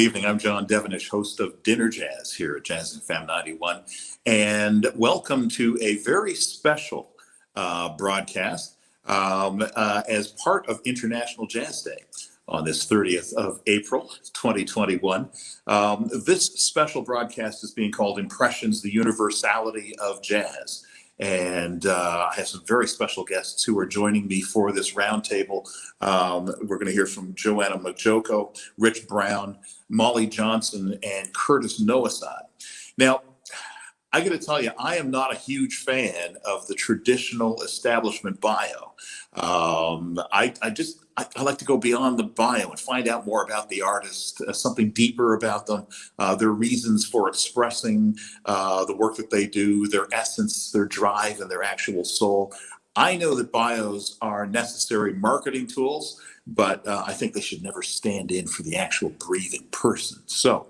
evening. I'm John Devenish, host of Dinner Jazz here at Jazz FM 91. And welcome to a very special broadcast as part of International Jazz Day on this 30th of April, 2021. This special broadcast is being called Impressions, the Universality of Jazz. And I have some very special guests who are joining me for this roundtable. We're going to hear from Joanna Majoko, Rich Brown, Molly Johnson, and Curtis Nowosad. Now, I got to tell you, I am not a huge fan of the traditional establishment bio. I like to go beyond the bio and find out more about the artist, something deeper about them, their reasons for expressing the work that they do, their essence, their drive, and their actual soul. I know that bios are necessary marketing tools, but I think they should never stand in for the actual breathing person. So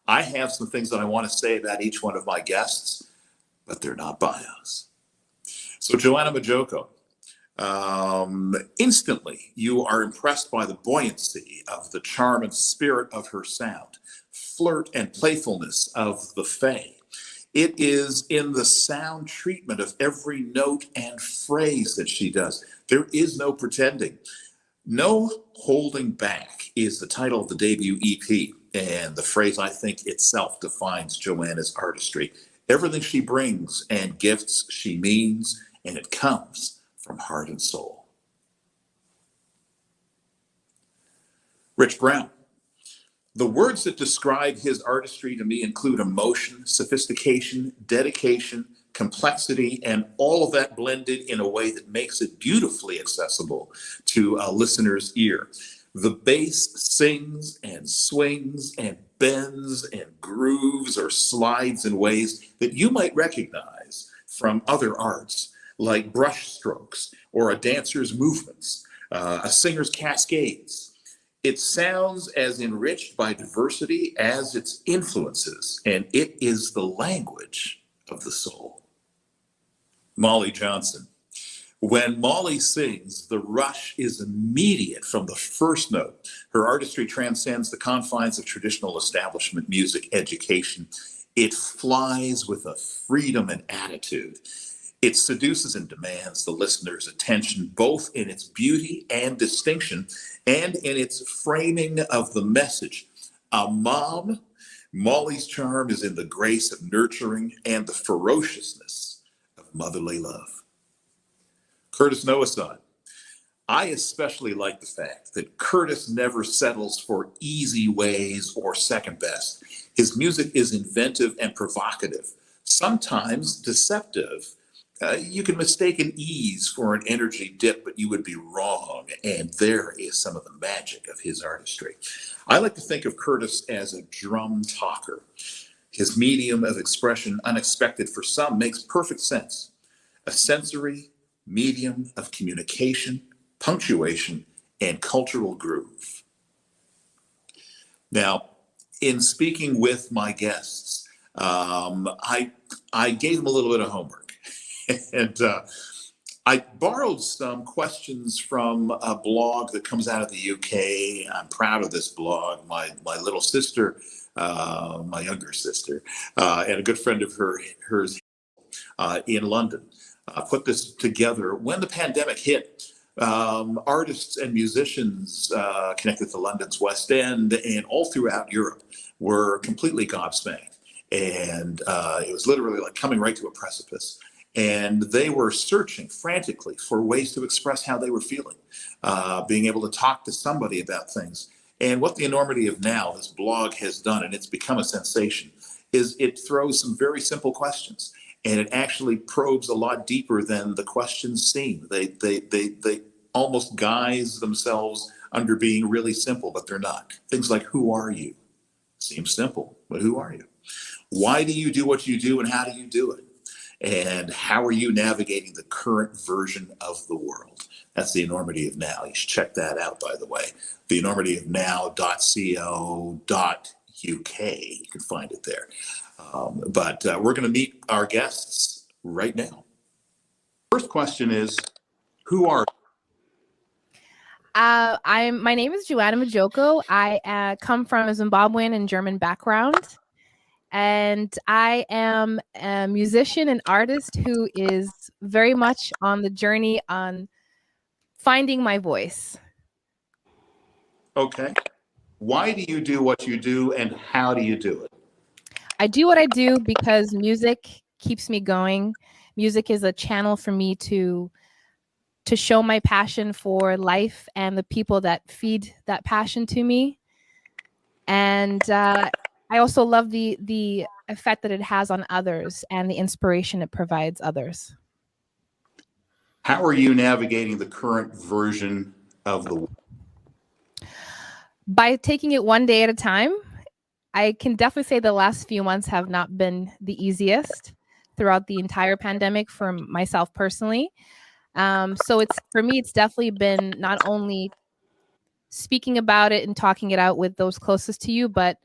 I have some things that I want to say about each one of my guests, but they're not bios. So Joanna Majoko, instantly you are impressed by the buoyancy of the charm and spirit of her sound, flirt and playfulness of the fae. It is in the sound treatment of every note and phrase that she does. There is no pretending. No Holding Back is the title of the debut EP. And the phrase, I think, itself defines Joanna's artistry. Everything she brings and gifts she means, and it comes from heart and soul. Rich Brown. The words that describe his artistry to me include emotion, sophistication, dedication, complexity, and all of that blended in a way that makes it beautifully accessible to a listener's ear. The bass sings and swings and bends and grooves or slides in ways that you might recognize from other arts, like brush strokes or a dancer's movements, a singer's cascades. It sounds as enriched by diversity as its influences, and it is the language of the soul. Molly Johnson. When Molly sings, the rush is immediate from the first note. Her artistry transcends the confines of traditional establishment music education. It flies with a freedom and attitude. It seduces and demands the listener's attention, both in its beauty and distinction, and in its framing of the message. A mom, Molly's charm is in the grace of nurturing and the ferociousness of motherly love. Curtis Nowosad. I especially like the fact that Curtis never settles for easy ways or second best. His music is inventive and provocative, sometimes deceptive. You can mistake an ease for an energy dip, but you would be wrong. And there is some of the magic of his artistry. I like to think of Curtis as a drum talker. His medium of expression, unexpected for some, makes perfect sense. A sensory medium of communication, punctuation, and cultural groove. Now, in speaking with my guests, I gave them a little bit of homework. And I borrowed some questions from a blog that comes out of the UK. I'm proud of this blog. My little sister, my younger sister, and a good friend of hers in London, put this together. When the pandemic hit, artists and musicians connected to London's West End and all throughout Europe were completely gobsmacked. And it was literally like coming right to a precipice. And they were searching frantically for ways to express how they were feeling, being able to talk to somebody about things. And what the enormity of now, this blog has done, and it's become a sensation, is it throws some very simple questions. And it actually probes a lot deeper than the questions seem. They almost guise themselves under being really simple, but they're not. Things like, who are you? Seems simple, but who are you? Why do you do what you do, and how do you do it? And how are you navigating the current version of the world? That's the enormity of now. You should check that out, by the way. theenormityofnow.co.uk. You can find it there. But we're going to meet our guests right now. First question is, who are you? My name is Joanna Majoko. I come from a Zimbabwean and German background, and I am a musician and artist who is very much on the journey on finding my voice. Okay. Why do you do what you do, and how do you do it? I do what I do because music keeps me going. Music is a channel for me to show my passion for life and the people that feed that passion to me. And I also love the effect that it has on others and the inspiration it provides others. How are you navigating the current version of the world? By taking it one day at a time. I can definitely say the last few months have not been the easiest throughout the entire pandemic for myself personally. So for me, it's definitely been not only speaking about it and talking it out with those closest to you, but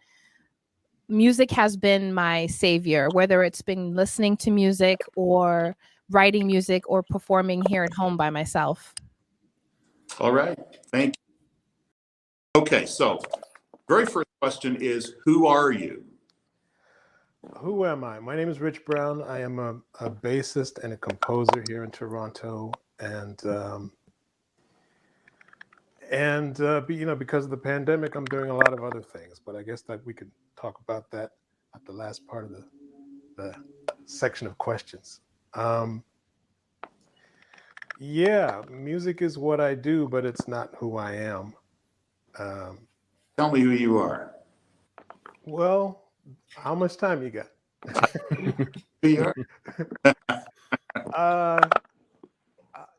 music has been my savior, whether it's been listening to music or writing music or performing here at home by myself. All right. Thank you. Okay, so very first question is, who are you? Who am I? My name is Rich Brown. I am a bassist and a composer here in Toronto, and because of the pandemic, I'm doing a lot of other things. But I guess that we could talk about that at the last part of the section of questions. Yeah, music is what I do, but it's not who I am. Tell me who you are. Well, how much time you got? Who you are?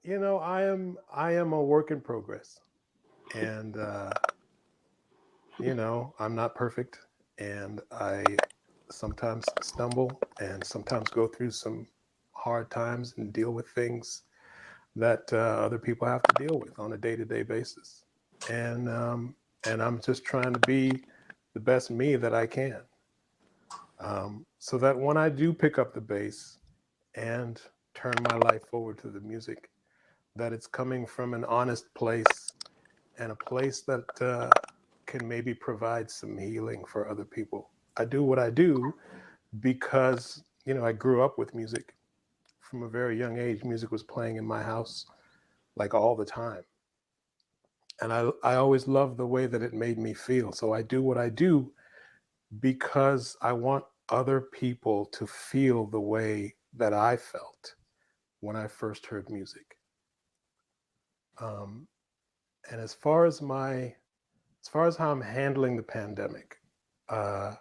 I am a work in progress, and I'm not perfect, and I sometimes stumble and sometimes go through some hard times and deal with things that other people have to deal with on a day-to-day basis, and I'm just trying to be the best me that I can, so that when I do pick up the bass and turn my life forward to the music, that it's coming from an honest place and a place that can maybe provide some healing for other people. I do what I do because, I grew up with music. From a very young age, music was playing in my house like all the time. And I always loved the way that it made me feel. So I do what I do because I want other people to feel the way that I felt when I first heard music. And as far as how I'm handling the pandemic, I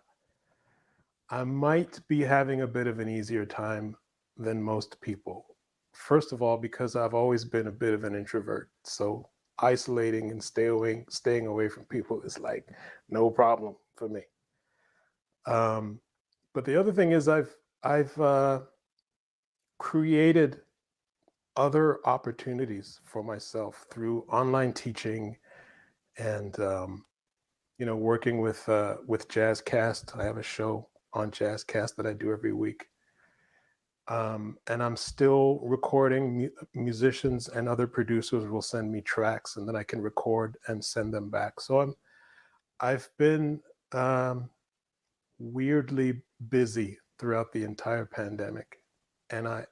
might be having a bit of an easier time than most people. First of all, because I've always been a bit of an introvert, so isolating and staying away from people is like no problem for me. But the other thing is I've created other opportunities for myself through online teaching and working with Jazzcast. I have a show on Jazzcast that I do every week, and I'm still recording. Musicians and other producers will send me tracks, and then I can record and send them back. So I've been weirdly busy throughout the entire pandemic, and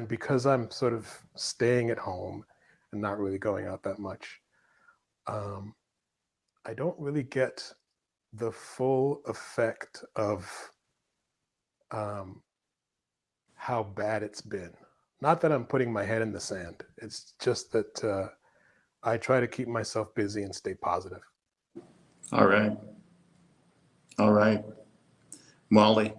because I'm sort of staying at home and not really going out that much, I don't really get the full effect of how bad it's been. Not that I'm putting my head in the sand. It's just that I try to keep myself busy and stay positive. All right. All right. Molly.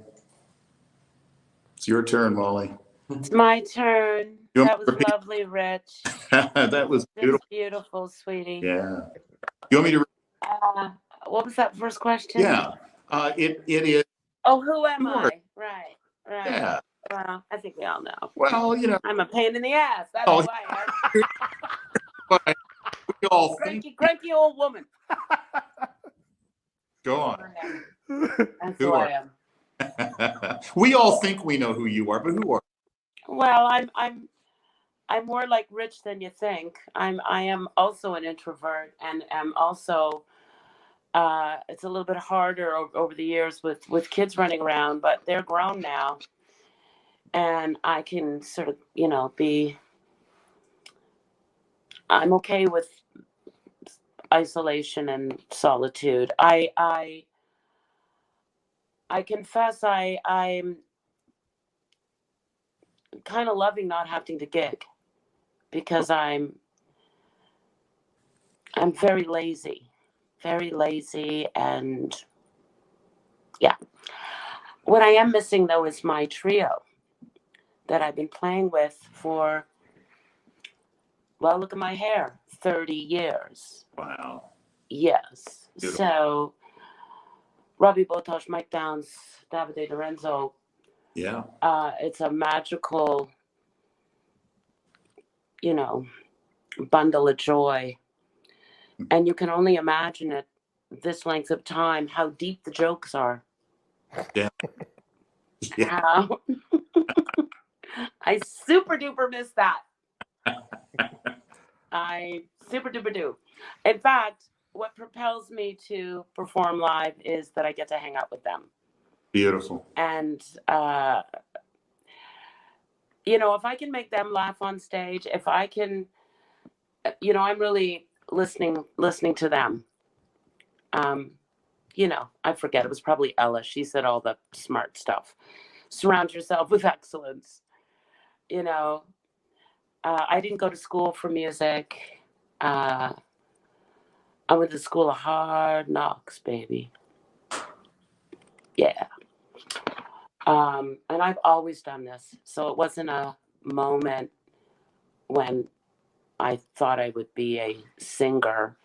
It's your turn, Molly. It's my turn. That was lovely, Rich. That was beautiful. That's beautiful, sweetie. Yeah. You want me to? What was that first question? Yeah. It is. Oh, who am I? Right. Yeah. Well, I think we all know. Well, I'm a pain in the ass. That's who I am. But we all cranky old woman. Go on. That's who I am. We all think we know who you are, but who are you? Well, I'm more like Rich than you think. I am also an introvert, and am also it's a little bit harder over the years with kids running around, but they're grown now, and I can sort of, I'm okay with isolation and solitude. I confess I'm kind of loving not having to gig, because I'm very lazy. Very lazy, and yeah. What I am missing, though, is my trio that I've been playing with for, well, look at my hair, 30 years. Wow. Yes. Beautiful. So Robbie Botosh, Mike Downs, Davide Lorenzo. Yeah. It's a magical, bundle of joy. And you can only imagine at this length of time how deep the jokes are. Yeah. Yeah. How I super duper miss that. I super duper do. In fact, what propels me to perform live is that I get to hang out with them. Beautiful. And, if I can make them laugh on stage, if I can, I'm really listening to them. I forget, it was probably Ella. She said all the smart stuff. Surround yourself with excellence. I didn't go to school for music. I went to school of hard knocks, baby. Yeah. And I've always done this. So it wasn't a moment when I thought I would be a singer,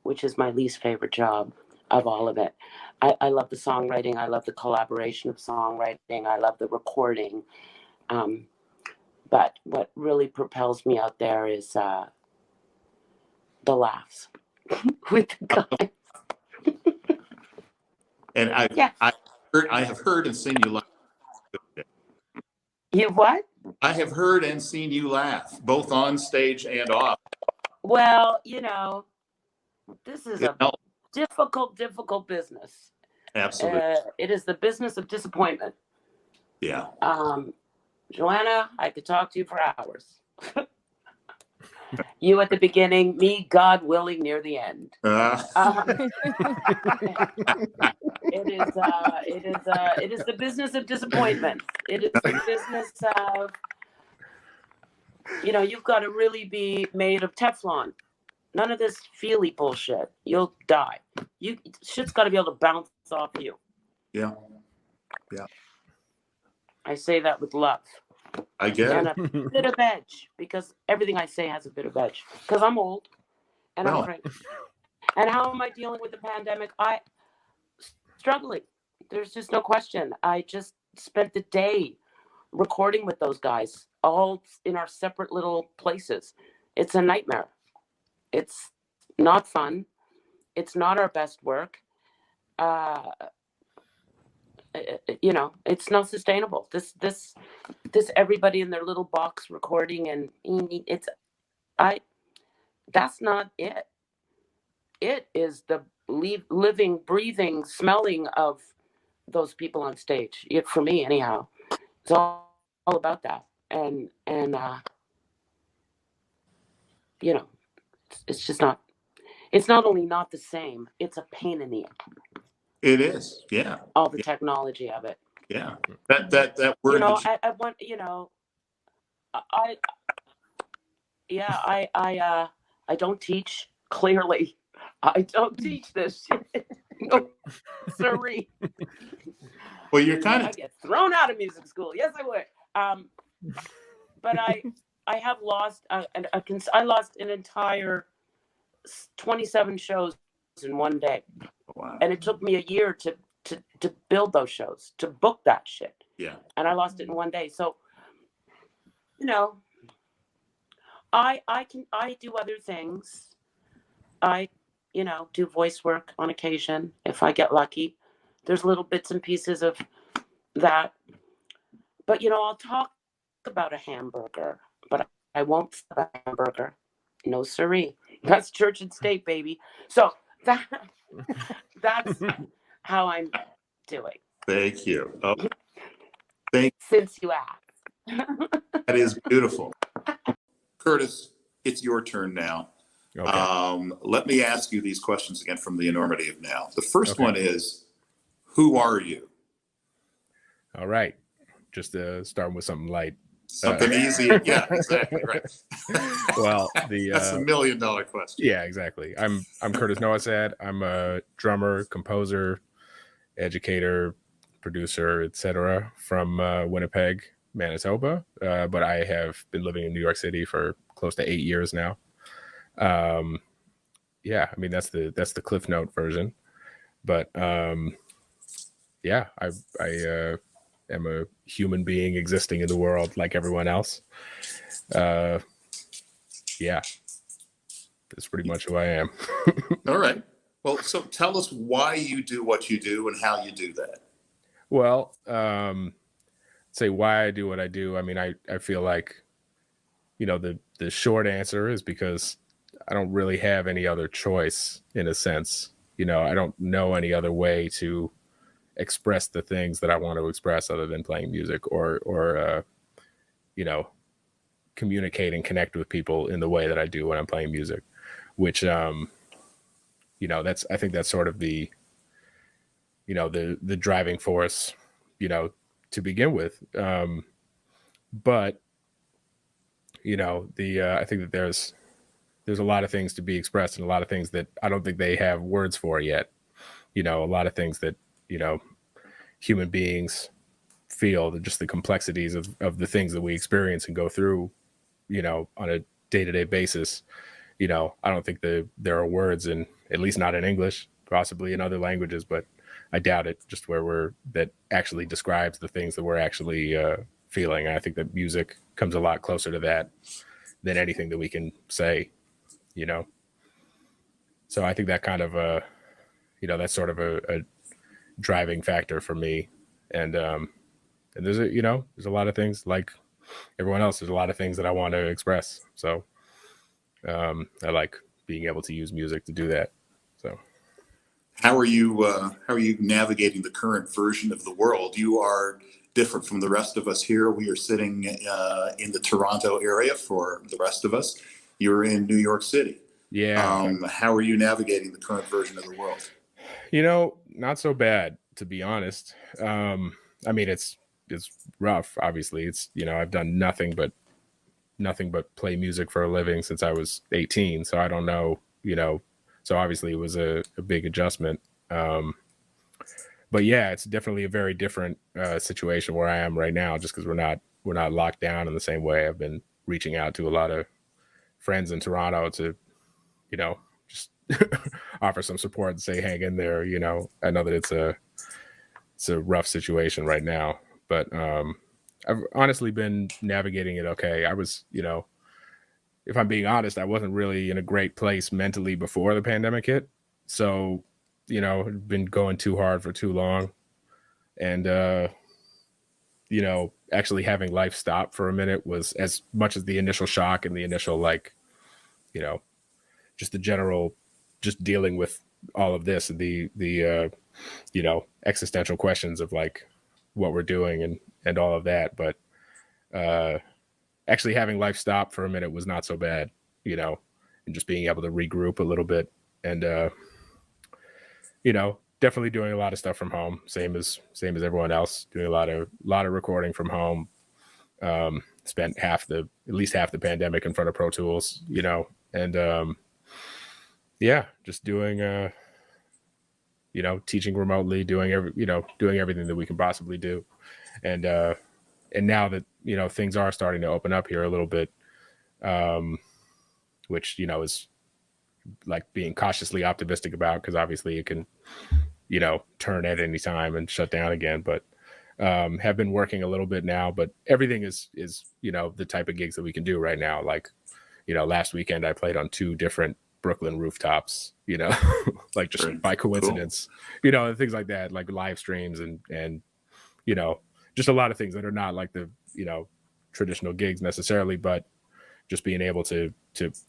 which is my least favorite job of all of it. I love the songwriting. I love the collaboration of songwriting. I love the recording. But what really propels me out there is the laughs with the guys. And I have heard and seen you laugh. You what? I have heard and seen you laugh, both on stage and off. Well, this is It a helps. difficult business. Absolutely. It is the business of disappointment. Yeah. Joanna, I could talk to you for hours. You at the beginning, me, God willing, near the end. It is the business of disappointment. It is the business of, you've got to really be made of Teflon. None of this feely bullshit. You'll die. Shit's got to be able to bounce off you. Yeah. Yeah. I say that with love. I get and it. a bit of edge, because everything I say has a bit of edge. Because I'm old, and I'm cranky. And how am I dealing with the pandemic? Struggling. There's just no question. I just spent the day recording with those guys, all in our separate little places. It's a nightmare. It's not fun. It's not our best work. It's not sustainable. This everybody in their little box recording, and that's not it. It is the living, breathing, smelling of those people on stage. For me, anyhow, it's all about that. And it's just not. It's not only not the same. It's a pain in the ass. It is. Yeah. All the technology of it. Yeah. That word. I don't teach. Clearly, I don't teach this shit. No, sorry. Well, you're kind of. I get thrown out of music school. Yes, I would. But I have lost. I lost an entire 27 shows in one day. Wow. And it took me a year to build those shows, to book that shit. Yeah. And I lost it in one day. So, I do other things. I, do voice work on occasion if I get lucky. There's little bits and pieces of that. But, I'll talk about a hamburger, but I won't sub a hamburger. No siree. That's church and state, baby. So that's how I'm doing. Thank you. Oh, Since you asked. that is beautiful. Curtis, it's your turn now. Okay. Let me ask you these questions again from the enormity of now. The first Okay. one is, who are you? All right. Just starting with something light. Something easy. Yeah, exactly. Right. Well, That's $1 million question. Yeah, exactly. I'm Curtis Nowosad. I'm a drummer, composer, educator, producer, etc. from Winnipeg, Manitoba. But I have been living in New York City for close to 8 years now. Yeah, I mean that's the Cliff Note version. But yeah, I am a human being existing in the world like everyone else. Yeah, that's pretty much who I am. All right. Well, so tell us why you do what you do and how you do that. Well, say why I do what I do. I mean, I feel like, the short answer is because I don't really have any other choice in a sense. I don't know any other way to express the things that I want to express other than playing music or communicate and connect with people in the way that I do when I'm playing music, which, I think that's sort of the driving force, to begin with. But, I think that there's a lot of things to be expressed and a lot of things that I don't think they have words for yet. A lot of things that, human beings feel, just the complexities of the things that we experience and go through, on a day-to-day basis. I don't think there are words in, at least not in English, possibly in other languages, but I doubt it, just that actually describes the things that we're actually feeling. And I think that music comes a lot closer to that than anything that we can say, So I think that kind of, that's sort of a driving factor for me. And there's there's a lot of things like everyone else. There's a lot of things that I want to express. So I like being able to use music to do that. So how are you navigating the current version of the world? You are different from the rest of us here. We are sitting in the Toronto area. For the rest of us, you're in New York City. Yeah. How are you navigating the current version of the world? Not so bad, to be honest. I mean, it's rough. Obviously, it's I've done nothing but play music for a living since I was 18. So I don't know, So obviously, it was a big adjustment. But yeah, it's definitely a very different situation where I am right now, just because we're not locked down in the same way. I've been reaching out to a lot of friends in Toronto to, just offer some support and say, hang in there. I know that it's a rough situation right now, but I've honestly been navigating it okay. I was, if I'm being honest, I wasn't really in a great place mentally before the pandemic hit. So, I'd been going too hard for too long. And, actually having life stop for a minute was, as much as the initial shock and the initial, just the general, just dealing with all of this, the existential questions of like what we're doing and all of that. But actually having life stop for a minute was not so bad, and just being able to regroup a little bit and, definitely doing a lot of stuff from home, same as everyone else, doing a lot of recording from home. Spent at least half the pandemic in front of Pro Tools, and yeah, just doing teaching remotely, doing everything that we can possibly do. And now that, things are starting to open up here a little bit, which, is like being cautiously optimistic about, because obviously it can, turn at any time and shut down again. But have been working a little bit now, but everything is, the type of gigs that we can do right now. Like, last weekend I played on 2 different Brooklyn rooftops, like just by coincidence, cool. And things like that, like live streams and, just a lot of things that are not like the, traditional gigs necessarily, but just being able to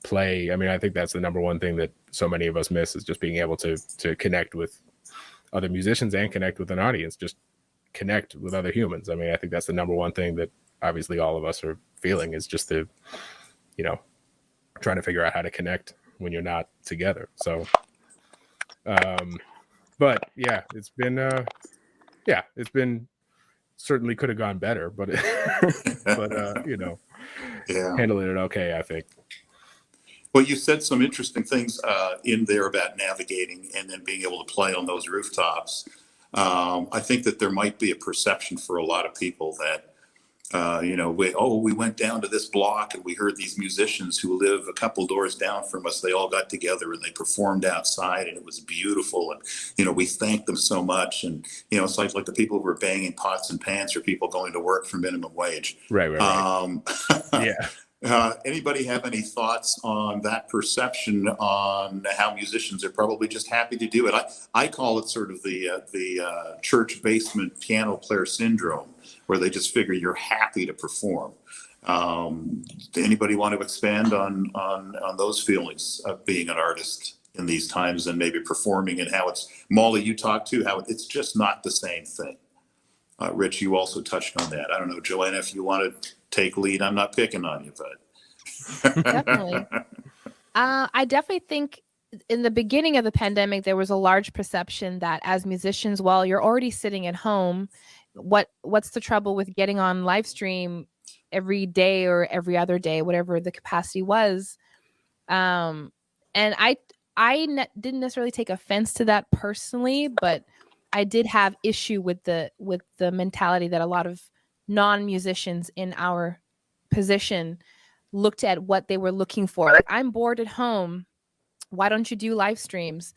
play. I mean, I think that's the number one thing that so many of us miss, is just being able to connect with other musicians and connect with an audience, just connect with other humans. I mean, I think that's the number one thing that obviously all of us are feeling, is just to, you know, trying to figure out how to connect when you're not together. So, but yeah, it's been certainly could have gone better, but you know, handling it okay, I think. Well, you said some interesting things in there about navigating and then being able to play on those rooftops. I think that there might be a perception for a lot of people that, you know, we went down to this block and we heard these musicians who live a couple doors down from us. They all got together and they performed outside, and it was beautiful. And, you know, we thanked them so much. And, you know, it's like the people who were banging pots and pans are people going to work for minimum wage. Right. Yeah. Anybody have any thoughts on that perception on how musicians are probably just happy to do it? I call it sort of the church basement piano player syndrome, where they just figure you're happy to perform. Anybody want to expand on those feelings of being an artist in these times and maybe performing, and how it's, Molly, you talked to how it's just not the same thing. Rich, you also touched on that. I don't know, Joanna, if you want to take lead. I'm not picking on you, but Definitely. I definitely think in the beginning of the pandemic, there was a large perception that as musicians, well, you're already sitting at home. What's the trouble with getting on live stream every day or every other day, whatever the capacity was? And I didn't necessarily take offense to that personally, but I did have issue with the mentality that a lot of non-musicians in our position looked at what they were looking for. Like, I'm bored at home. Why don't you do live streams?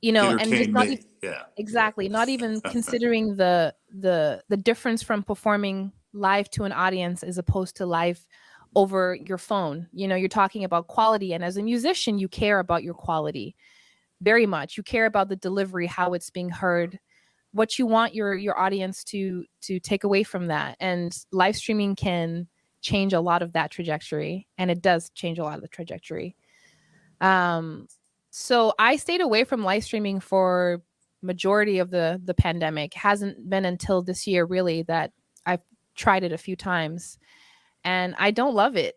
You know, and just not even, exactly, not even considering the difference from performing live to an audience as opposed to live over your phone. You know, you're talking about quality, and as a musician, you care about your quality very much. You care about the delivery, how it's being heard, what you want your audience to take away from that. And live streaming can change a lot of that trajectory, and it does change a lot of the trajectory. So I stayed away from live streaming for majority of the pandemic. Hasn't been until this year really that I've tried it a few times, and I don't love it.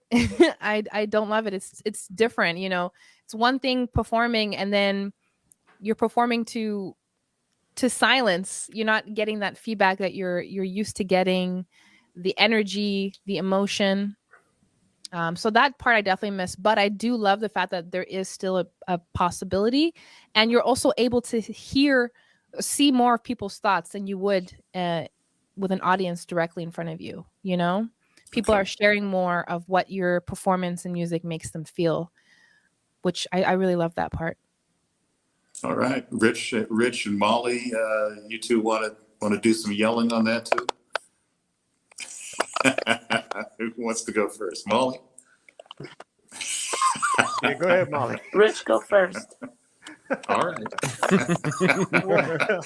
I don't love it. It's different, you know. It's one thing performing, and then you're performing to silence. You're not getting that feedback that you're used to getting, the energy, the emotion. So that part I definitely miss, but I do love the fact that there is still a possibility, and you're also able to see more of people's thoughts than you would with an audience directly in front of you. You know, people are sharing more of what your performance and music makes them feel, which I really love that part. All right, Rich and Molly, you two want to do some yelling on that too? Who wants to go first? Molly? Yeah, go ahead, Molly. Rich, go first. All right.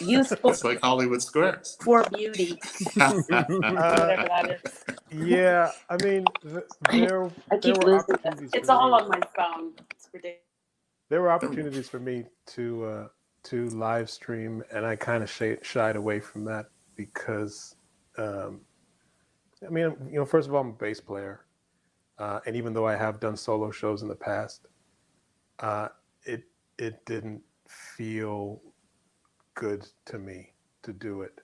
Useful It's like Hollywood Squares. for beauty. Whatever that is. Yeah, I mean, there were opportunities. It's all on my phone. It's ridiculous. There were opportunities for me to live stream, and I kind of shied away from that because, I mean, you know, first of all, I'm a bass player, and even though I have done solo shows in the past, it didn't feel good to me to do it.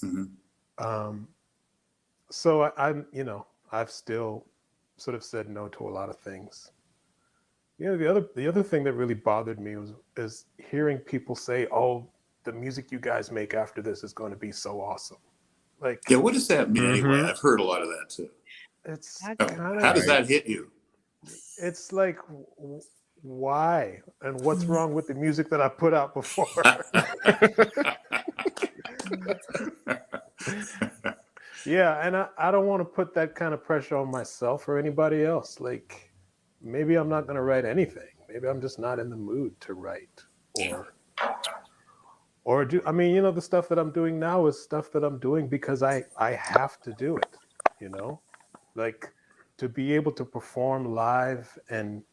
Mm-hmm. So I've still sort of said no to a lot of things. You know, the other thing that really bothered me is hearing people say, "Oh, the music you guys make after this is going to be so awesome." Like, yeah, what does that mean anyway? I've heard a lot of that too. It's how does that hit you? It's like, why? And what's wrong with the music that I put out before? Yeah, and I don't want to put that kind of pressure on myself or anybody else. Like, maybe I'm not going to write anything. Maybe I'm just not in the mood to write or do. I mean, you know, the stuff that I'm doing now is stuff that I'm doing because I have to do it, you know? Like to be able to perform live and,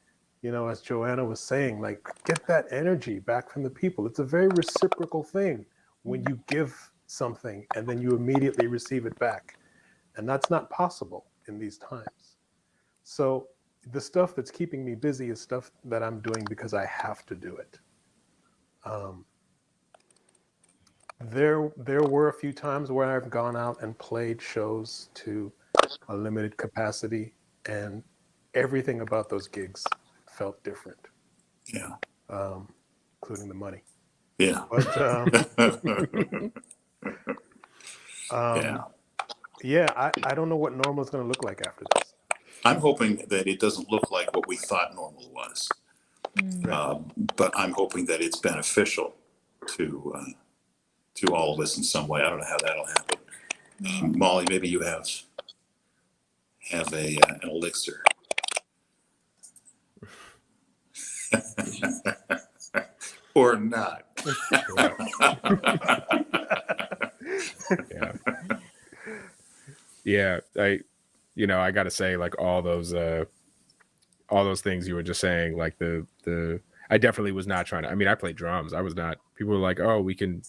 you know, as Joanna was saying, like get that energy back from the people. It's a very reciprocal thing when you give something and then you immediately receive it back. And that's not possible in these times. So the stuff that's keeping me busy is stuff that I'm doing because I have to do it. There were a few times where I've gone out and played shows to a limited capacity, and everything about those gigs felt different. Yeah. Including the money. Yeah. But Yeah. I don't know what normal is going to look like after this. I'm hoping that it doesn't look like what we thought normal was. But I'm hoping that it's beneficial to all of us in some way. I don't know how that'll happen. Molly, maybe you have an elixir. Or not. Yeah. I gotta say, like all those things you were just saying, like I definitely was not trying to, I mean, I played drums. I was not, people were like, oh, we can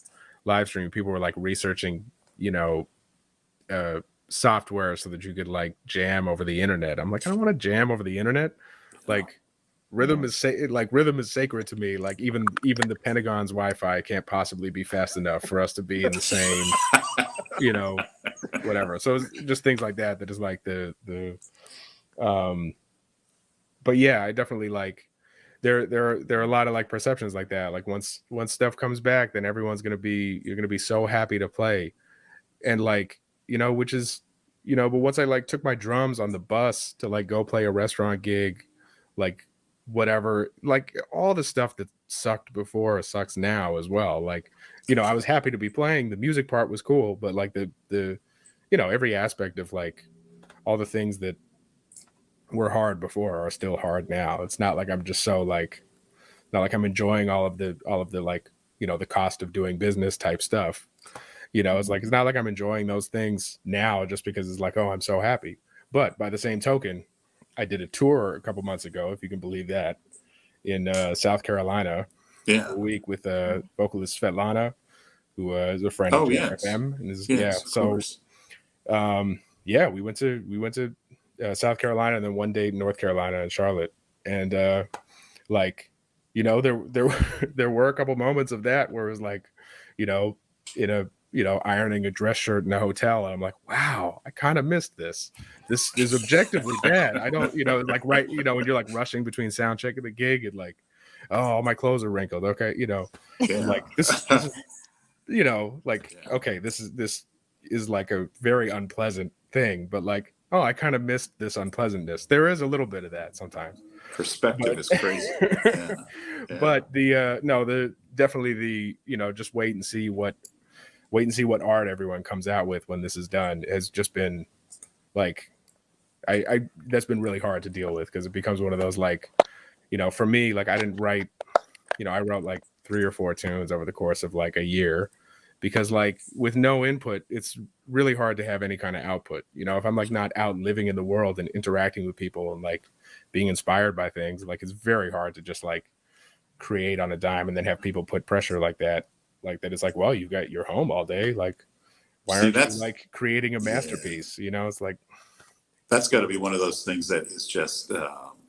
live stream. People were like researching, software so that you could like jam over the internet. I'm like, I don't want to jam over the internet. Like rhythm is sacred to me. Like even the Pentagon's Wi-Fi can't possibly be fast enough for us to be in the same, whatever. So it's just things like that is like but yeah, I definitely like there are a lot of like perceptions like that. Like once stuff comes back, then you're gonna be so happy to play. And like, which is, but once I like took my drums on the bus to like go play a restaurant gig, like whatever, like all the stuff that sucked before sucks now as well. Like, I was happy to be playing. The music part was cool, but like the every aspect of like all the things that were hard before are still hard now. It's not like I'm just so like, not like I'm enjoying all of the like, the cost of doing business type stuff. It's like, it's not like I'm enjoying those things now just because it's like, oh, I'm so happy. But by the same token, I did a tour a couple months ago, if you can believe that, in South Carolina. Yeah. A week with vocalist Svetlana, who is a friend of JFM. And we went to South Carolina, and then one day North Carolina and Charlotte. And there were a couple moments of that where it was like, in a ironing a dress shirt in a hotel, and I'm like, wow, I kind of missed this. This is objectively bad. I don't, like when you're like rushing between sound check and the gig, and like, oh, all my clothes are wrinkled. Okay, like this is, like, okay, this is like a very unpleasant thing, but like, oh, I kind of missed this unpleasantness. There is a little bit of that sometimes. Perspective is crazy. But definitely the, just wait and see what art everyone comes out with when this is done has just been like, I that's been really hard to deal with, because it becomes one of those like, for me, like I didn't write, I wrote like 3 or 4 tunes over the course of like a year, because like with no input, it's really hard to have any kind of output. If I'm like not out living in the world and interacting with people and like being inspired by things, like it's very hard to just like create on a dime and then have people put pressure like that it's like, well, you've got your home all day, like why aren't you like creating a masterpiece? It's like, that's got to be one of those things that is just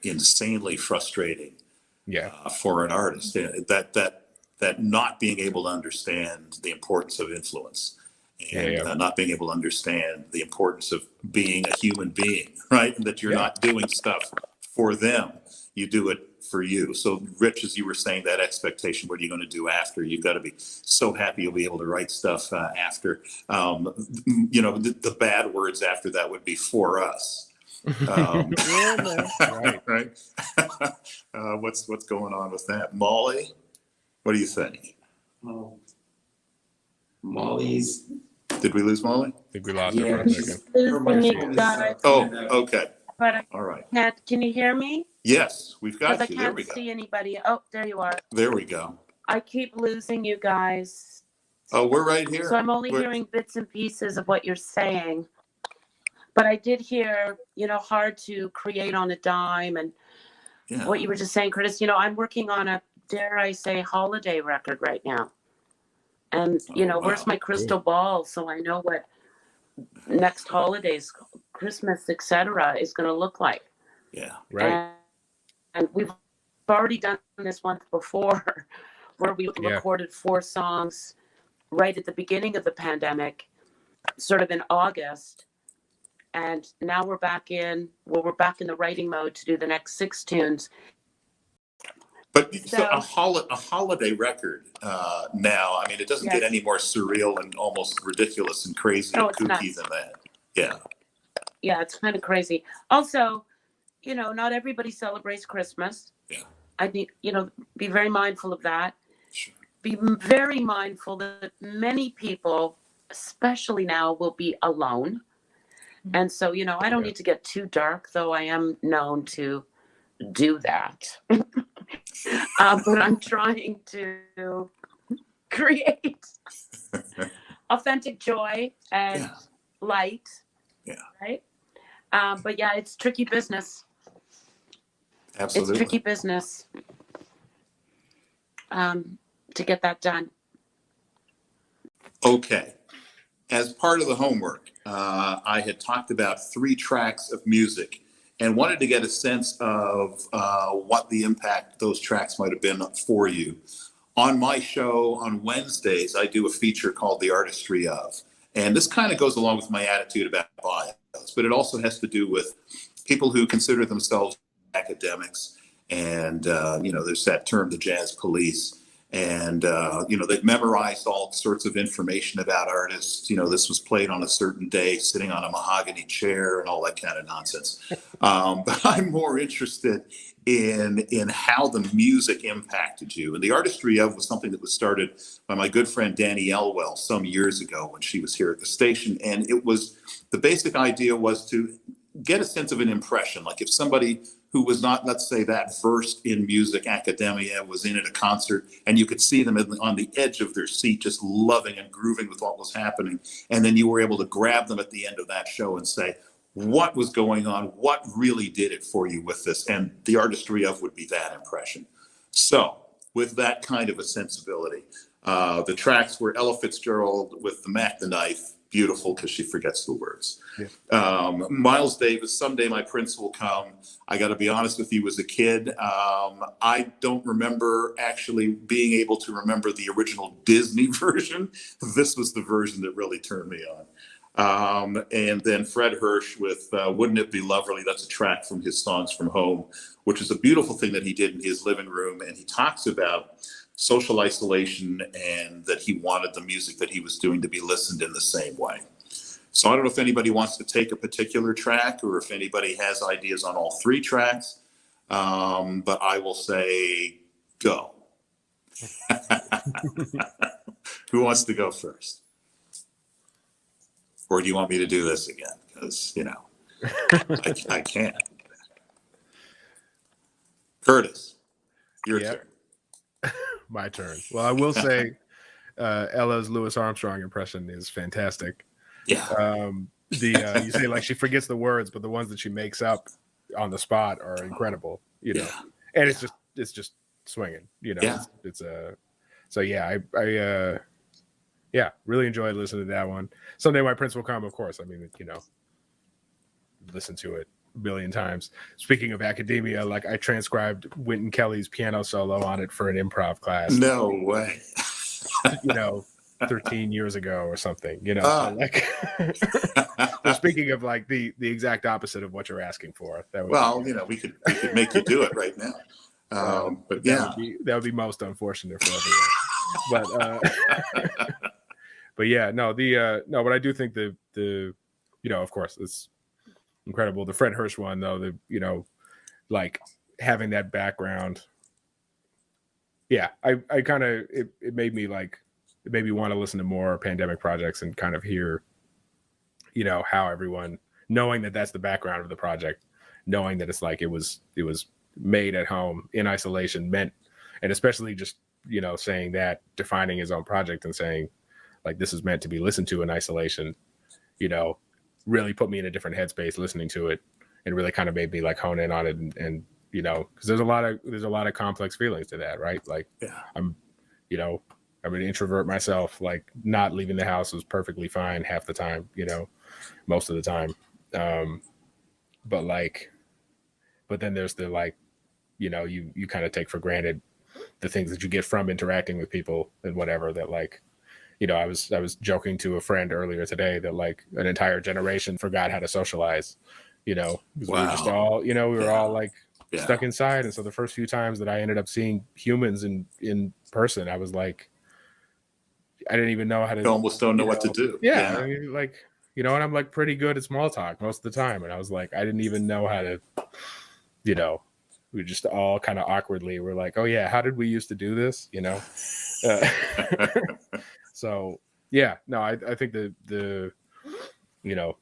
insanely frustrating for an artist, that not being able to understand the importance of influence, and not being able to understand the importance of being a human being, right? And that you're not doing stuff for them, you do it for you. So Rich, as you were saying, that expectation, what are you going to do after? You've got to be so happy you'll be able to write stuff after. The bad words after that would be for us. Right. What's going on with that? Molly, what do you think? Molly's. Did we lose Molly? I think we lost her for a second. Oh, okay. But All right. Can you hear me? Yes, we've got you. I can't see anybody. Oh, there you are. There we go. I keep losing you guys. Oh, we're right here. So I'm only hearing bits and pieces of what you're saying. But I did hear, hard to create on a dime. And what you were just saying, Curtis, I'm working on a, dare I say, holiday record right now. And, where's my crystal ball? So I know what next holidays, Christmas, etc., is going to look like. Yeah. Right. And we've already done this once before where we recorded 4 songs right at the beginning of the pandemic, sort of in August. And now we're back in the writing mode to do the next 6 tunes. But so a holiday record now, I mean, it doesn't get any more surreal and almost ridiculous and crazy and kooky than that. Yeah. Yeah, it's kind of crazy. Also, not everybody celebrates Christmas. Yeah. I need, be very mindful of that. Sure. Be very mindful that many people, especially now, will be alone. And so, I don't need to get too dark, though I am known to do that. But I'm trying to create authentic joy and light. Yeah. Right? But yeah, it's tricky business. Absolutely. It's tricky business to get that done. Okay. As part of the homework, I had talked about 3 tracks of music and wanted to get a sense of what the impact those tracks might have been for you. On my show on Wednesdays, I do a feature called The Artistry Of. And this kind of goes along with my attitude about bios, but it also has to do with people who consider themselves academics. And, there's that term, the jazz police. And, they've memorized all sorts of information about artists. This was played on a certain day, sitting on a mahogany chair and all that kind of nonsense. But I'm more interested in how the music impacted you. And The Artistry Of was something that was started by my good friend Danny Elwell some years ago when she was here at the station. And the basic idea was to get a sense of an impression. Like if somebody who was not, let's say, that versed in music academia was in at a concert and you could see them on the edge of their seat, just loving and grooving with what was happening. And then you were able to grab them at the end of that show and say, what was going on? What really did it for you with this? And The Artistry Of would be that impression. So with that kind of a sensibility, the tracks were Ella Fitzgerald with the Mac the Knife, beautiful because she forgets the words. Yeah. Miles Davis, Someday My Prince Will Come. I got to be honest with you, as a kid, I don't remember actually being able to remember the original Disney version. This was the version that really turned me on. And then Fred Hirsch with Wouldn't It Be Lovely? That's a track from his Songs from Home, which is a beautiful thing that he did in his living room. And he talks about social isolation and that he wanted the music that he was doing to be listened in the same way. So I don't know if anybody wants to take a particular track or if anybody has ideas on all 3 tracks, but I will say go. Who wants to go first? Or do you want me to do this again? Because, I can't. Curtis, your turn. My turn. Well, I will say Ella's Louis Armstrong impression is fantastic. Yeah. You say like she forgets the words, but the ones that she makes up on the spot are incredible, and it's just swinging, I really enjoyed listening to that one. Someday My Prince Will Come, of course. I mean, listen to it a billion times. Speaking of academia, like I transcribed Wynton Kelly's piano solo on it for an improv class. No way. 13 years ago or something, so like so speaking of like the exact opposite of what you're asking for, we could make you do it right now. But that would be most unfortunate for everyone. But but I do think the of course it's incredible. The Fred Hirsch one though, like having that background. Yeah, I kind of it made me want to listen to more pandemic projects and kind of hear, how everyone, knowing that that's the background of the project, knowing that it's like it was made at home in isolation meant, and especially just, saying that, defining his own project and saying like this is meant to be listened to in isolation, really put me in a different headspace listening to it, and really kind of made me like hone in on it, and you know, because there's a lot of complex feelings to that, right? Like I'm an introvert myself. Like not leaving the house was perfectly fine half the time, you know, most of the time. But then there's the like, you know, you kind of take for granted the things that you get from interacting with people and whatever, that like, you know, I was joking to a friend earlier today that like an entire generation forgot how to socialize, you know, because we were just all, you know, we were all like stuck inside. And so the first few times that I ended up seeing humans in person, I was like, I didn't even know how to. You almost don't know what to do. Yeah. I mean, like, you know, and I'm like pretty good at small talk most of the time. And I was like, I didn't even know how to, you know, we just all kind of awkwardly were like, oh yeah, how did we used to do this? You know? So yeah, no, I think the, you know,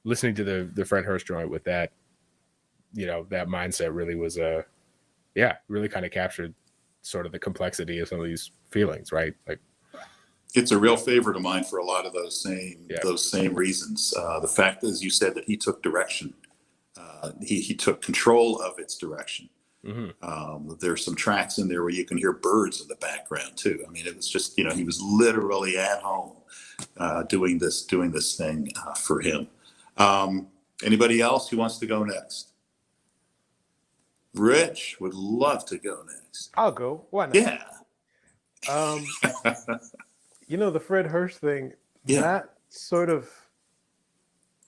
listening to the Fred Hurst joint with that, you know, that mindset really was really kind of captured sort of the complexity of some of these feelings, right? Like, it's a real favorite of mine for a lot of those same reasons. The fact, as you said, that he took direction, he took control of its direction. There's some tracks in there where you can hear birds in the background too. I mean, it was just, you know, he was literally at home doing this thing for him. Anybody else who wants to go next? Rich would love to go next. I'll go. Why not? Yeah. You know, the Fred Hurst thing, that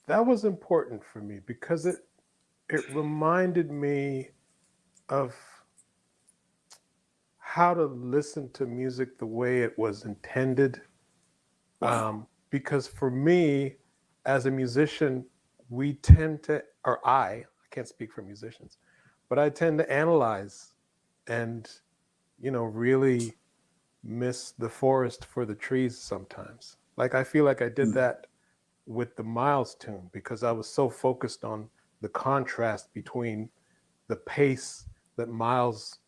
was important for me because it reminded me of how to listen to music the way it was intended. Wow. Because for me, as a musician, we tend to, or I can't speak for musicians, but I tend to analyze and, you know, really miss the forest for the trees sometimes. Like I feel like I did that with the Miles tune because I was so focused on the contrast between the pace that Miles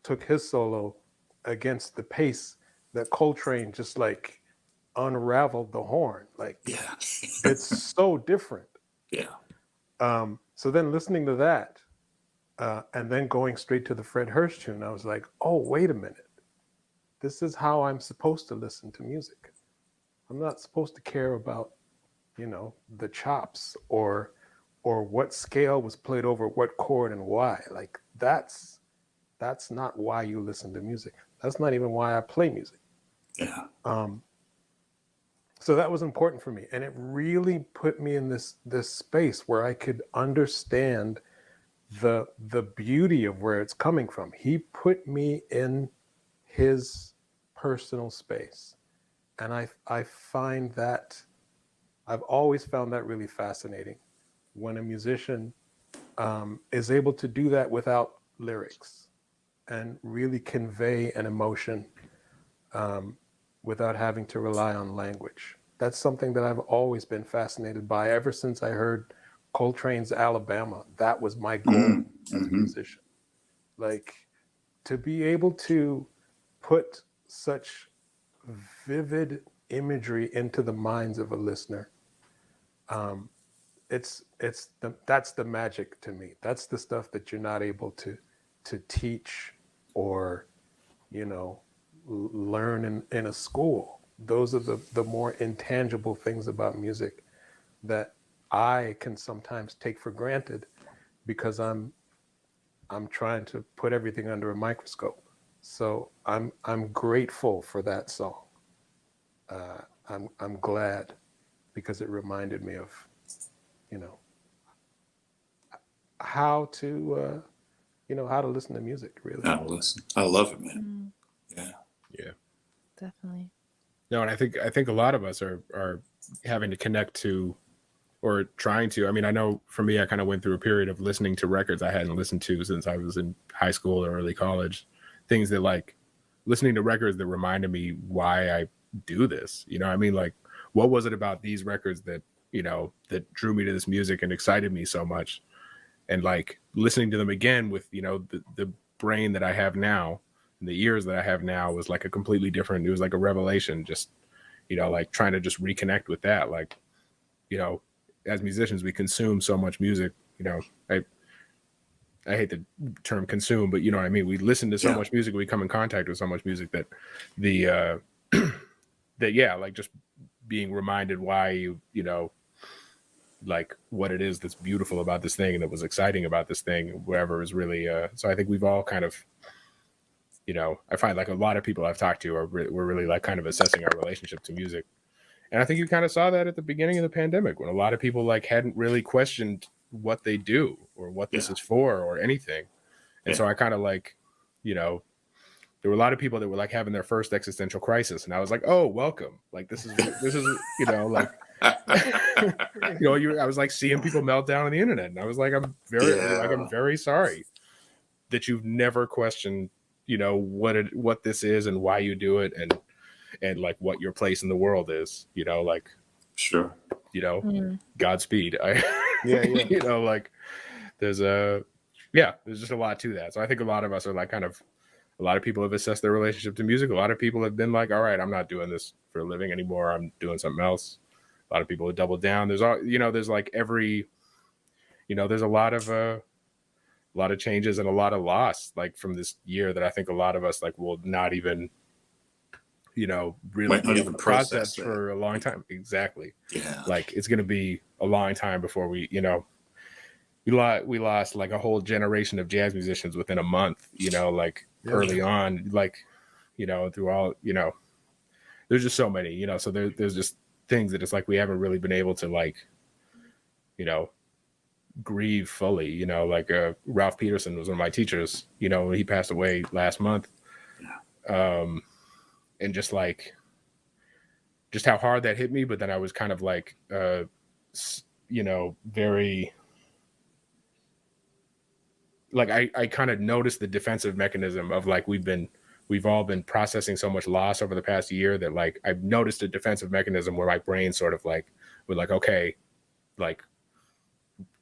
took his solo against the pace that Coltrane just like unraveled the horn. Like it's so different. So then listening to that and then going straight to the Fred Hurst tune, I was like, oh, wait a minute. This is how I'm supposed to listen to music. I'm not supposed to care about, you know, the chops or what scale was played over what chord and why. Like that's not why you listen to music. That's not even why I play music. So that was important for me, and it really put me in this space where I could understand the beauty of where it's coming from. He put me in his personal space. And I find that, I've always found that really fascinating when a musician is able to do that without lyrics and really convey an emotion without having to rely on language. That's something that I've always been fascinated by ever since I heard Coltrane's Alabama. That was my goal as a musician. Like to be able to put such vivid imagery into the minds of a listener. That's the magic to me. That's the stuff that you're not able to teach or, you know, learn in a school. Those are the more intangible things about music that I can sometimes take for granted because I'm trying to put everything under a microscope. So I'm grateful for that song. I'm glad because it reminded me of, you know, how to listen to music, really. How to listen. I love it, man. Yeah. Definitely. No, and I think a lot of us are having to connect to or trying to. I mean, I know for me, I kind of went through a period of listening to records I hadn't listened to since I was in high school or early college. Things that like listening to records that reminded me why I do this. You know, I mean, like, what was it about these records that, you know, that drew me to this music and excited me so much? And like listening to them again with, you know, the brain that I have now and the ears that I have now was like a completely different, it was like a revelation, just, you know, like trying to just reconnect with that. Like, you know, as musicians, we consume so much music. You know, I hate the term consume, but you know what I mean? We listen to so much music, we come in contact with so much music that like just being reminded why you know, like what it is that's beautiful about this thing and that was exciting about this thing, wherever is really, so I think we've all kind of, you know, I find like a lot of people I've talked to we're really like kind of assessing our relationship to music. And I think you kind of saw that at the beginning of the pandemic when a lot of people like hadn't really questioned what they do or what this is for or anything. And so I kind of like, you know, there were a lot of people that were like having their first existential crisis. And I was like, oh, welcome. Like, this is, you know, like, you know, I was like seeing people melt down on the internet. And I was like, I'm very sorry that you've never questioned, you know, what this is and why you do it. And like what your place in the world is, you know, like, sure, you know, Godspeed. You know, like there's just a lot to that. So I think a lot of us are like a lot of people have assessed their relationship to music. A lot of people have been like, all right, I'm not doing this for a living anymore. I'm doing something else. A lot of people have doubled down. There's like every, you know, there's a lot of changes and a lot of loss like from this year that I think a lot of us like will not even, you know, really not even process for a long time. Exactly. Yeah. Like it's going to be a long time before we, you know, we lost like a whole generation of jazz musicians within a month, you know, like early on, like, you know, through all, you know, there's just so many, you know, so there's just things that it's like we haven't really been able to like, you know, grieve fully, you know, like Ralph Peterson was one of my teachers, you know, he passed away last month. And just like, just how hard that hit me. But then I was kind of like, you know, very, like, I kind of noticed the defensive mechanism of like, we've all been processing so much loss over the past year that like, I've noticed a defensive mechanism where my brain sort of like, we're like, okay, like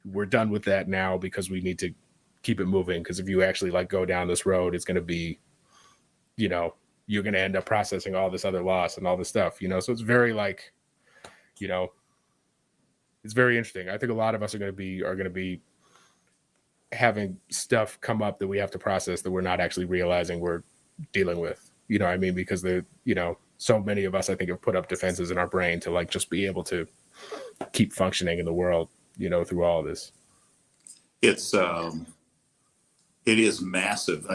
we're done with that now because we need to keep it moving. Cause if you actually like go down this road, it's going to be, you know, you're going to end up processing all this other loss and all this stuff, you know? So it's very like, you know, it's very interesting. I think a lot of us are going to be having stuff come up that we have to process that we're not actually realizing we're dealing with, you know what I mean? Because you know, so many of us, I think, have put up defenses in our brain to like, just be able to keep functioning in the world, you know, through all of this. It is massive.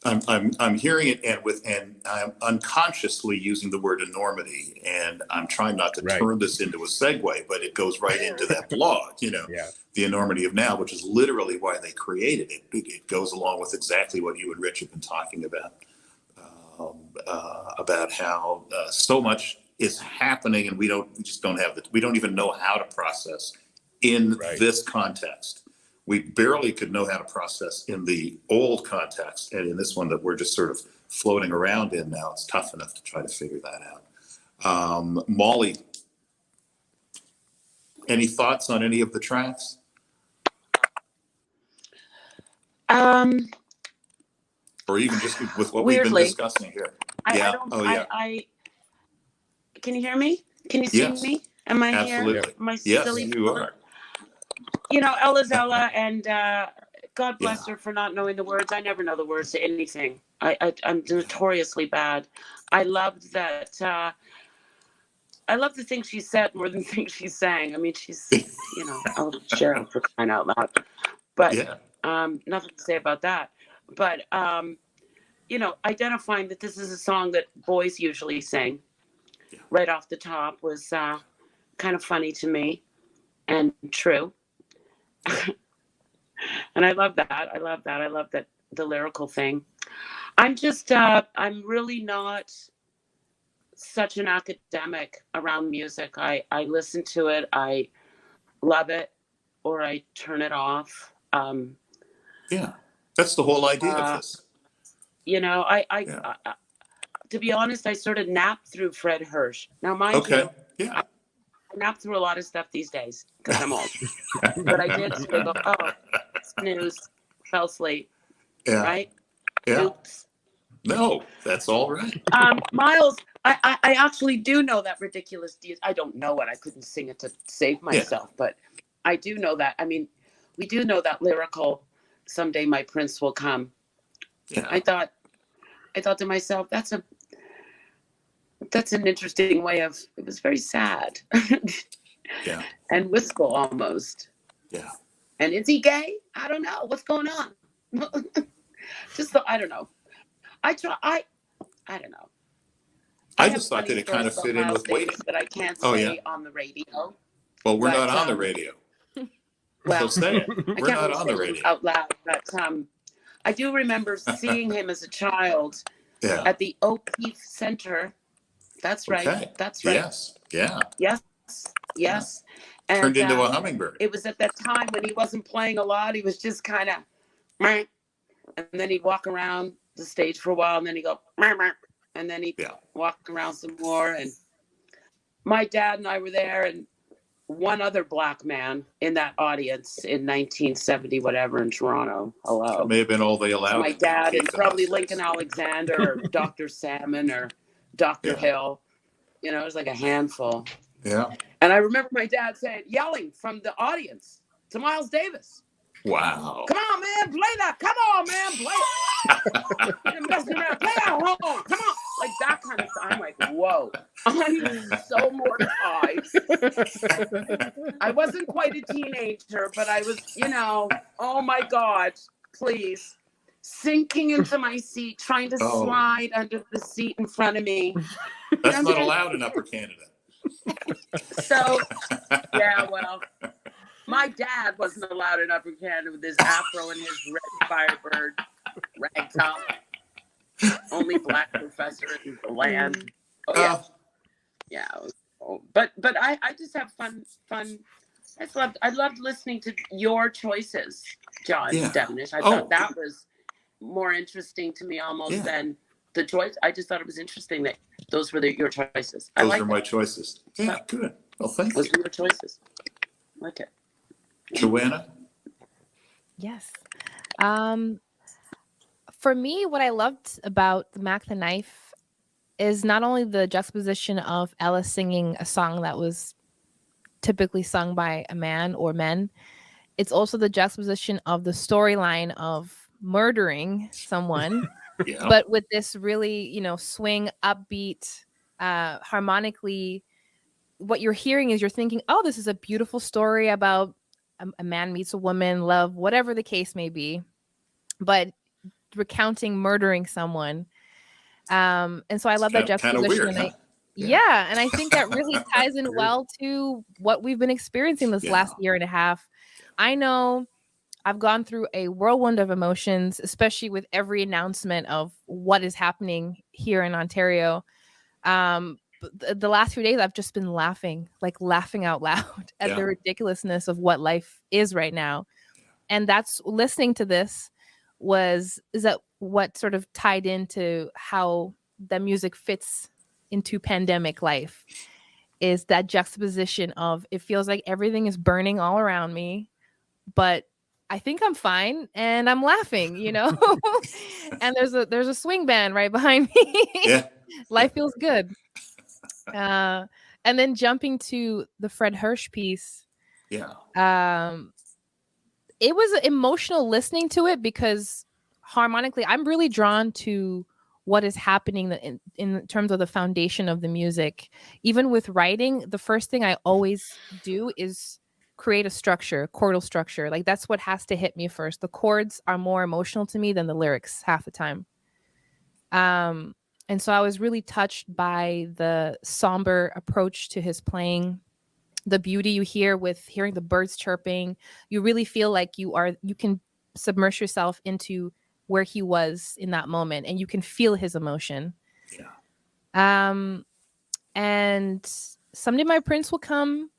I'm hearing it and I'm unconsciously using the word enormity, and I'm trying not to turn this into a segue, but it goes right into that blog, you know, The Enormity of Now, which is literally why they created it. It goes along with exactly what you and Rich have been talking about how so much is happening and we don't even know how to process in this context. We barely could know how to process in the old context. And in this one that we're just sort of floating around in now, it's tough enough to try to figure that out. Molly, any thoughts on any of the tracks? Or even just with what we've been discussing here? Can you hear me? Can you see me? Am I absolutely here? Am I yes, silly? You are. You know, Ella Zella, and God bless her for not knowing the words. I never know the words to anything. I'm notoriously bad. I loved that. I love the things she said more than the things she sang. I mean, she's, you know, a little Cheryl for crying out loud. But nothing to say about that. But, you know, identifying that this is a song that boys usually sing right off the top was kind of funny to me and true. And I love that. I love that the lyrical thing. I'm just I'm really not such an academic around music. I listen to it, I love it, or I turn it off. That's the whole idea of this. You know, I to be honest, I sort of napped through Fred Hirsch. Now, mind you, I nap through a lot of stuff these days because I'm old. But I did sort of go, snooze, fell asleep. Right? Yeah. Oops. No, that's all right. Miles, I actually do know that ridiculous. I don't know it. I couldn't sing it to save myself, but I do know that. I mean, we do know that lyrical. Someday my prince will come. Yeah. I thought to myself, that's an interesting way of. It was very sad. Yeah. And wistful almost. Yeah. And is he gay? I don't know. What's going on? I don't know. I don't know. I just thought that it kind of fit in with Waiting. That I can't say on the radio. Well, we're not on the radio. Well, So say it. We're not on the radio. Out loud. But I do remember seeing him as a child Yeah. at the O'Keefe Center. That's right. Okay. That's right. Yes. Yeah. Yes. And, Turned into a hummingbird. It was at that time when he wasn't playing a lot. He was just kind of, and then he'd walk around the stage for a while, and then he'd go, and then he'd walk around some more. And my dad and I were there, and one other black man in that audience in 1970, whatever, in Toronto. Hello. That may have been all they allowed. My dad and probably Lincoln Alexander or Dr. Salmon or Dr. Hill. You know, it was like a handful. Yeah. And I remember my dad yelling from the audience to Miles Davis. Wow. Come on, man, play that. Come on, man, play it. You're messing around. Play that home. Come on. Like that kind of stuff. I'm like, whoa. I'm so mortified. I wasn't quite a teenager, but I was, oh my God, please. Sinking into my seat, trying to slide under the seat in front of me. That's not allowed in Upper Canada. So, well, my dad wasn't allowed in Upper Canada with his afro and his red Firebird rag top. Only black professor in the land. Oh, yeah. But I just have fun. I loved listening to your choices, John Devenish. I thought that was more interesting to me almost than the choice. I just thought it was interesting that those were your choices. Those are my choices. Yeah, good. Well, thank you. Those were your choices. I like it. Joanna? Yes. For me, what I loved about the Mac the Knife is not only the juxtaposition of Ella singing a song that was typically sung by a man or men. It's also the juxtaposition of the storyline of murdering someone, but with this really, swing, upbeat, harmonically. What you're hearing is you're thinking, oh, this is a beautiful story about a man meets a woman, love, whatever the case may be, but recounting murdering someone. And so I love that juxtaposition. Weird, huh? And I think that really ties in well to what we've been experiencing this last year and a half. I know I've gone through a whirlwind of emotions, especially with every announcement of what is happening here in Ontario. The last few days, I've just been laughing out loud at the ridiculousness of what life is right now. And that's listening to this is that what sort of tied into how the music fits into pandemic life is that juxtaposition of it feels like everything is burning all around me, but I think I'm fine and I'm laughing, and there's a swing band right behind me. Life feels good. And then jumping to the Fred Hirsch piece. It was emotional listening to it because harmonically, I'm really drawn to what is happening in terms of the foundation of the music. Even with writing, the first thing I always do is create a structure, chordal structure. Like that's what has to hit me first. The chords are more emotional to me than the lyrics half the time. And so I was really touched by the somber approach to his playing, the beauty you hear with hearing the birds chirping. You really feel like you can submerge yourself into where he was in that moment and you can feel his emotion. And Someday My Prince Will Come.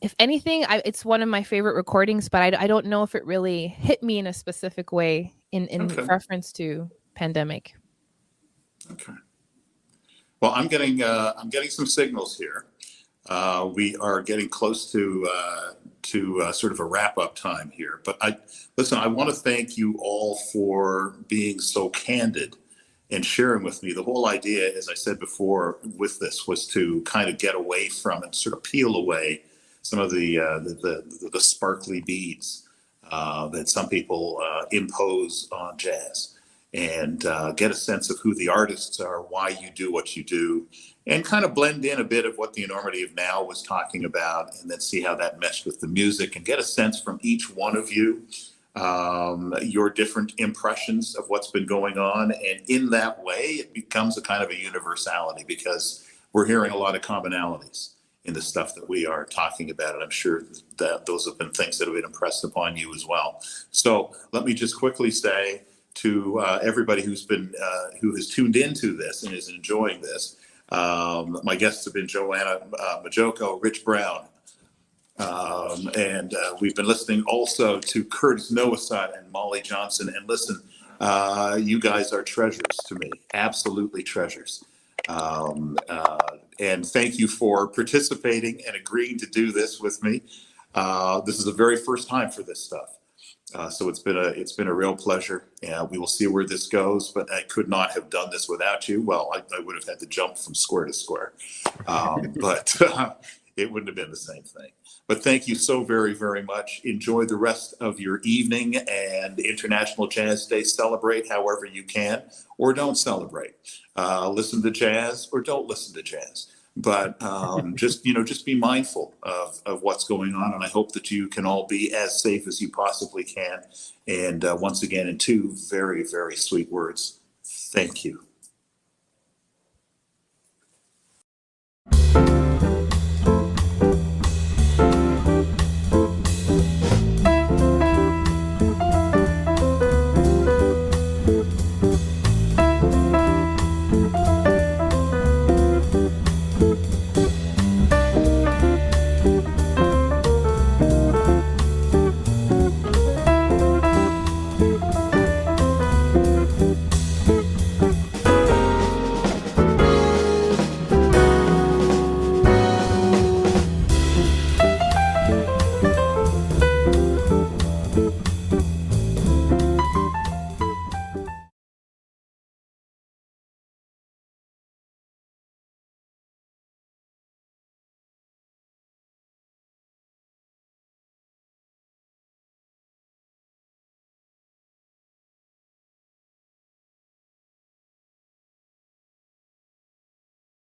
If anything, it's one of my favorite recordings, but I don't know if it really hit me in a specific way in reference to pandemic. Okay. Well, I'm getting some signals here. We are getting close to sort of a wrap-up time here. But I want to thank you all for being so candid and sharing with me. The whole idea, as I said before, with this was to kind of get away from and sort of peel away some of the sparkly beads that some people impose on jazz, and get a sense of who the artists are, why you do what you do, and kind of blend in a bit of what the enormity of now was talking about, and then see how that meshed with the music, and get a sense from each one of you, your different impressions of what's been going on. And in that way, it becomes a kind of a universality, because we're hearing a lot of commonalities in the stuff that we are talking about. And I'm sure that those have been things that have been impressed upon you as well. So let me just quickly say to everybody who has tuned into this and is enjoying this, my guests have been Joanna Majoko, Rich Brown, and we've been listening also to Curtis Nowosad and Molly Johnson. And listen, you guys are treasures to me, absolutely treasures. And thank you for participating and agreeing to do this with me. This is the very first time for this stuff. So it's been a real pleasure. We will see where this goes, but I could not have done this without you. Well, I would have had to jump from square to square, but it wouldn't have been the same thing. But thank you so very, very much. Enjoy the rest of your evening, and International Jazz Day. Celebrate however you can, or don't celebrate. Listen to jazz or don't listen to jazz. But just be mindful of what's going on. And I hope that you can all be as safe as you possibly can. And once again, in two very, very sweet words, thank you.